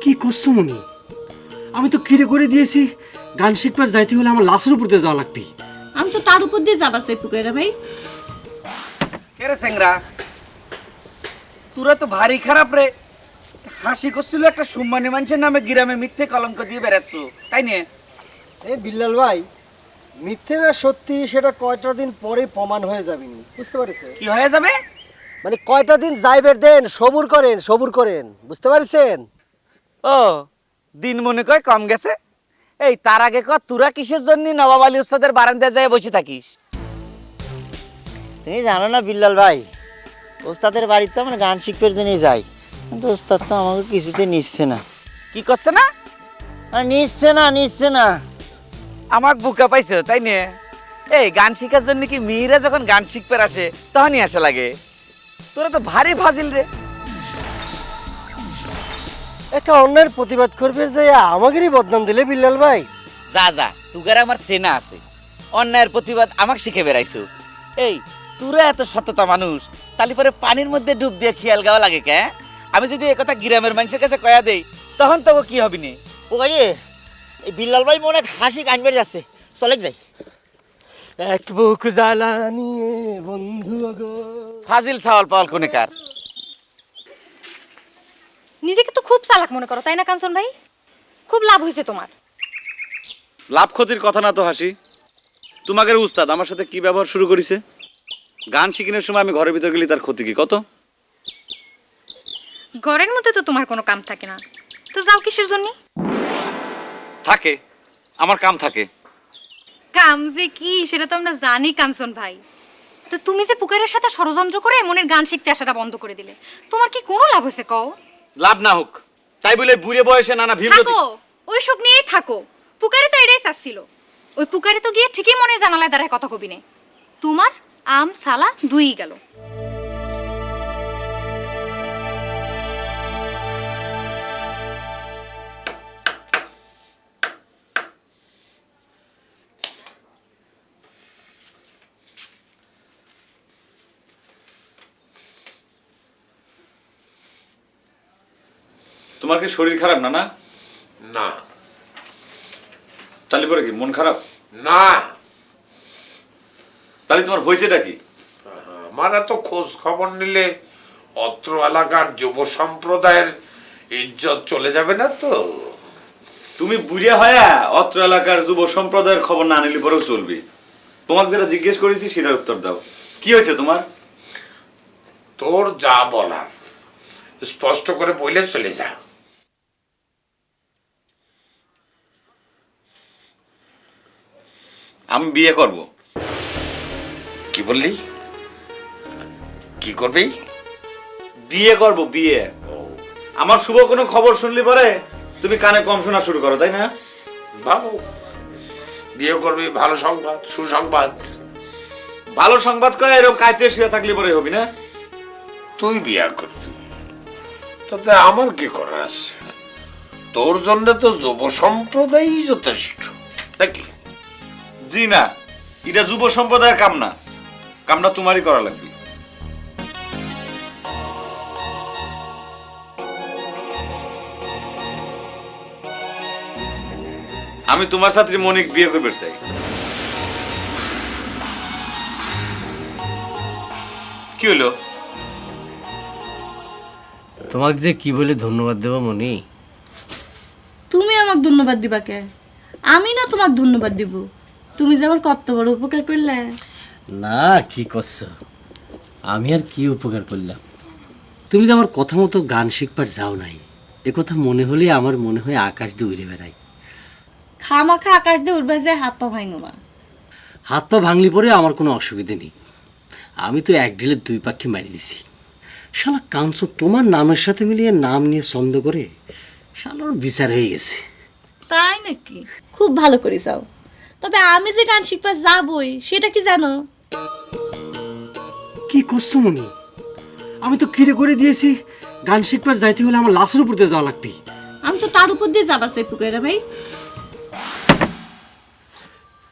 কি করছো মনি? আমি তো কিরে করে দিয়েছি, গান শিখবার যাইতে হলে আমার লাশের উপর দিয়ে যাওয়া লাগবে। আমি তো তার উপর দিয়ে যাবার চাই পুকুরে ভাই। এরে সেংরা, তোরা তো ভারী খারাপ রে। হাসি করছিল একটা সম্মানী মানুষের নামে গ্রামে মিথ্যে কলঙ্ক দিয়ে বেড়াচ্ছ, তাই নিয়ে? এ বিল্লাল ভাই, মিথ্যে না সত্যি সেটা কয়টা দিন পরে প্রমাণ হয়ে যাবে, বুঝতে পারছেন? কি হয়ে যাবে? মানে কয়টা দিন যাইবের দেন, সবুর করেন, বুঝতে পারছেন? ও দিন মনে কয় কম গেছে। এই তার আগে ক, তোরা কিসের জন্য নবাব আলী উস্তাদের বারান্দায় যায় বসে থাকিস? তুমি জানো না বিল্লাল ভাই, ওস্তাদের বাড়িতে আমরা গান শিখবার জন্য যাই, কিন্তু ওস্তাদ তো আমাকে কিছুতে নিচ্ছে না। কি করছে না? নিচ্ছে না। আমাক বুকা পাইছে, তাই নিয়ে? এই গান শিখার জন্য কি মেয়েরা যখন গান শিখতে আসে তখনই আসা লাগে? তোরা তো ভারী ফাজিল রে। একটা অন্যায়ের প্রতিবাদ করবে যে আমাদেরই বদনাম দিলে বিল্লাল ভাই। যা তুগার আমার সেনা আছে, অন্যায়ের প্রতিবাদ আমাকে শিখে বেড়াইছো। এই তোরা এত সততা মানুষ, তালি পরে পানির মধ্যে ডুব দিয়ে খেয়াল গাওয়া লাগে কে? আমি যদি একথা গ্রামের মানুষের কাছে কয়া দেই তখন তোকে কি হবি নে? ও গাড়ি এই বিল্লাল ভাই মনে হাসি কানবে যাচ্ছে, চলে যাই। এক বুক জ্বালা নিয়ে বন্ধু গো। ফাজিল ছাওয়াল পাওয়াল কোনেকার। নিজেকে তো খুব চালাক মনে করো, তাই না কাঞ্চন ভাই? খুব লাভ হয়েছে তোমার। লাভ ক্ষতির কথা না তো হাসি। তোমাদের উস্তাদ আমার সাথে কি ব্যবহার শুরু করেছে? গান শিখিনের সময় আমি ঘরের ভিতর গেলে তার ক্ষতি কি কত? ঘরের মধ্যে তো তোমার কোনো কাম থাকে না, তো যাও কিসের জন্য? থাকে, আমার কাম থাকে। কাম যে কি সেটা তো আমরা জানি কাঞ্চন ভাই। তো তুমি যে পুকুরের সাথে ষড়যন্ত্র করে মনের গান শিখতে আসাটা বন্ধ করে দিলে, তোমার কি কোনো লাভ হয়েছে কও? লাভ না হোক তাই বলে বুড়ে বয়সে নানা বিব্রতি। থাকো, ওই সুখ নিয়েই থাকো। পুকারে তো এটাই চাচ্ছিল। ওই পুকারে তো গিয়ে ঠিকই মনের জানালায় দাঁড়ায় কথা কবি নে। তোমার আম সালা দুই গেল। তোমার কি শরীর খারাপ না? না না তাহলে পরে কি মন খারাপ? না, তাহলে তোমার হয়েছেটা কি? আমার এত খোঁজ খবর নিলে অত্র এলাকার যুব সম্প্রদায়ের ইজ্জত চলে যাবে না তো? তুমি বুড়িয়া হয়া অত্র এলাকার যুব সম্প্রদায়ের খবর না নিলে পরেও চলবে। তোমাকে যেটা জিজ্ঞেস করেছি সেটার উত্তর দাও। কি হয়েছে তোমার? তোর যা বলার স্পষ্ট করে বলে চলে যা। আমি বিয়ে করব। কি বললি? কি করবি? বিয়ে করব, বিয়ে। আমার শুভ কোনো খবর শুনলি পরে তুমি কানে কম শোনা শুরু করো, তাই না? বাবু বিয়ে করবি, ভালো সংবাদ, সুসংবাদ। ভালো সংবাদ কয় এরকম কাইতে শুয়ে থাকলে পরে হবি না? তুই বিয়ে করবি, তাতে আমার কি করার আছে? তোর জন্য তো যুব সম্প্রদায়ই যথেষ্ট, নাকি? জি না, এটা যুব সম্প্রদায়ের কাম না, কামটা তোমারই করা লাগবে। আমি তোমার ছাত্রী মনিক বিয়ে করতে চাই। কি হলো? তোমাকে যে কি বলে ধন্যবাদ দেব মনি। তুমি আমাকে ধন্যবাদ দিবা কে? আমি না তোমাকে ধন্যবাদ দিব। তুমি যে আমার কত বড় উপকার করলে। না কি করছো, আমি আর কি উপকার করলাম? তুমি তো আমার কথা মতো গান শিখবার যাও নাই, এ কথা মনে হলে আমার মনে হয় আকাশ দিয়ে উড়ে বেড়াই। খামাখা আকাশ দিয়ে উঠবে যে হাত পা ভাঙো না। হাত পা ভাঙলি পরে আমার কোনো অসুবিধে নেই, আমি তো এক ঢিলে দুই পাখি মারি দিছি। শালা কাঞ্চন তোমার নামের সাথে মিলিয়ে নাম নিয়ে ছন্দ করে শালার বিচার হয়ে গেছে। তাই নাকি? খুব ভালো করে যাও। তবে আমি যে গান শিখবার যাবই সেটা কি জানো? কি করছো মনি? আমি তো কিরে করে দিয়েছি, গান শিখবার যাইতে হলে আমার লাশের উপর দিয়ে যাওয়া লাগবে। আমি তো তার উপর দিয়ে যাবার চাই পুকুরে ভাই।